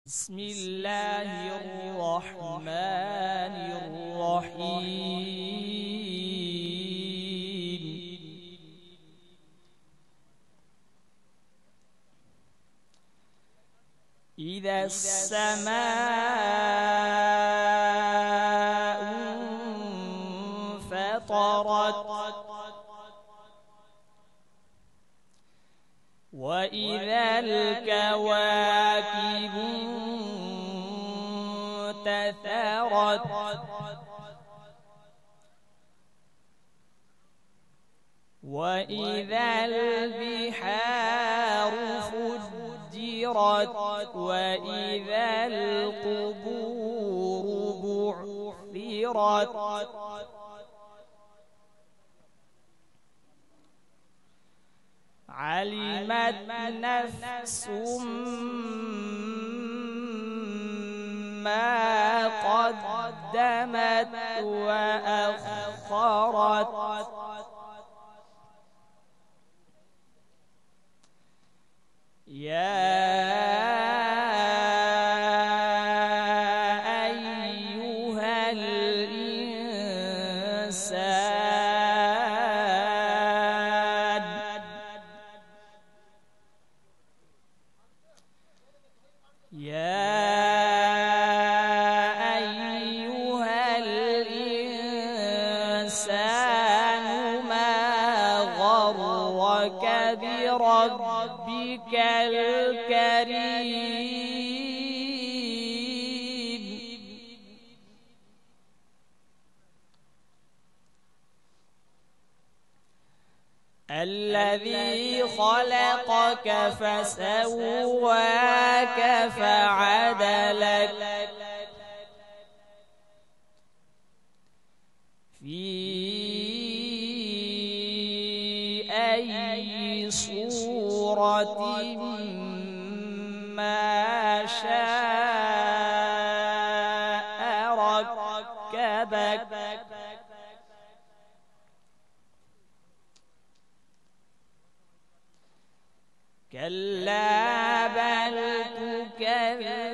بسم الله الرحمن الرحيم. إذا السماء انفطرت وإذا الكواكب انتثرت وإذا البحار فجرت وإذا القبور بعثرت علمت نفس ما قدمت وأخرت يا أيها الإنسان ما غرك بربك الكريم الذي خلقك فسواك فعدلك في أي صورة ما شاء ركبك كلا بل تكذبون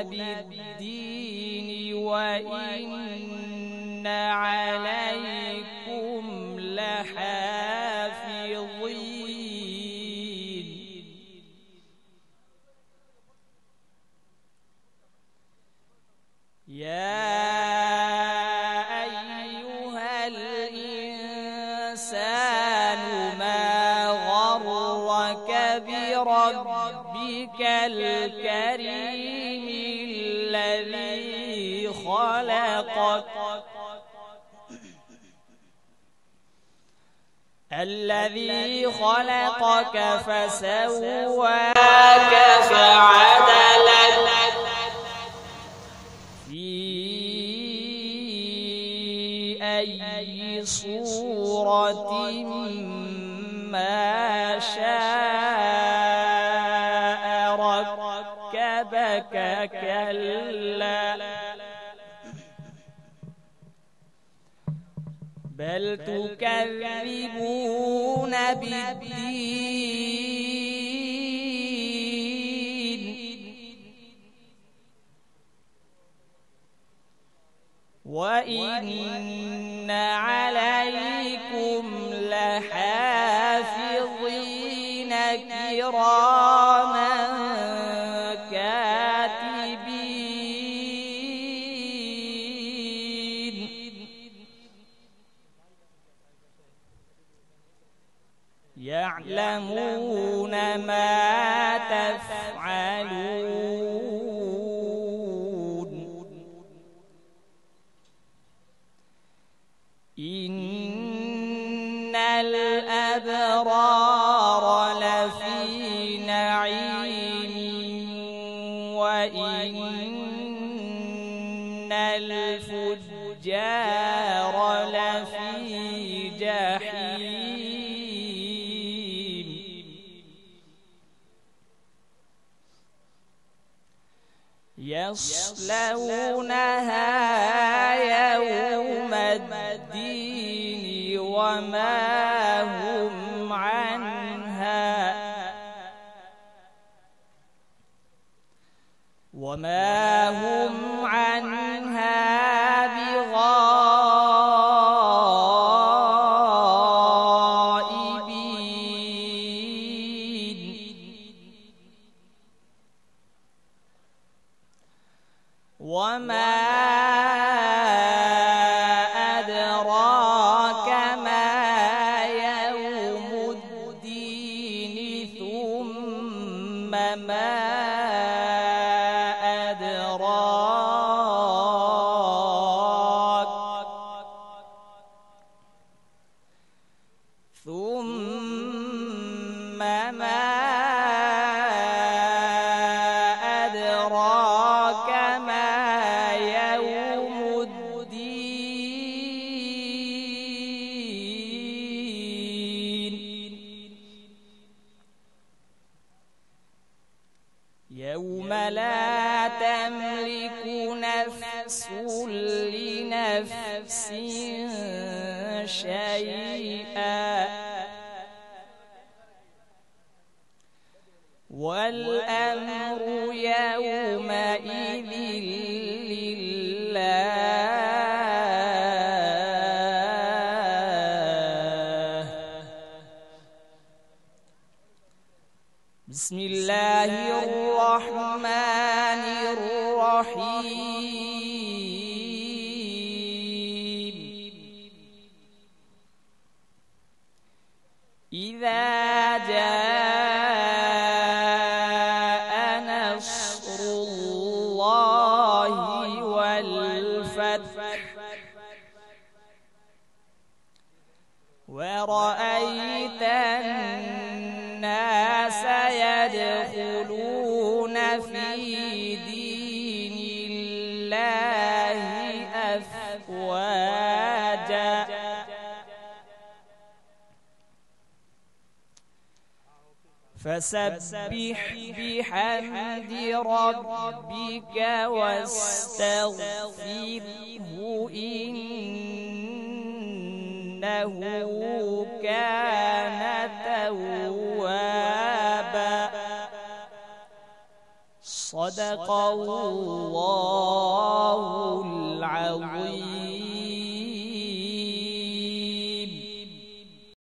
بالدين وإن عليكم لحافظين يا أيها الإنسان ما غرك بربك الكريم الذي خلقك فسواك فعدلك في أي صورة ما شاء ركبك كلا بل تكذبون بالدين وإن عليكم لحافظين كراما كاتبين يعلمون ما تفعلون إن الأبرار لفي نعيم وإن الفجار لفي جحيم يصلونها يوم الدين وما هم عنها وما هم عنها وما أدراك ما يوم الدين ثم ما أدراك ثم ما أدراك ما يوم الدين يوم لا تملك نفس لنفس شيئا والأمر يومئذ لله. بسم الله الرحمن الرحيم. إذا جاء نصر الله والفتح ورأيت الناس يدخلون في دين الله أفواجا فسبح بحمد ربك واستغفره إنه كان توابا. صدق الله العظيم.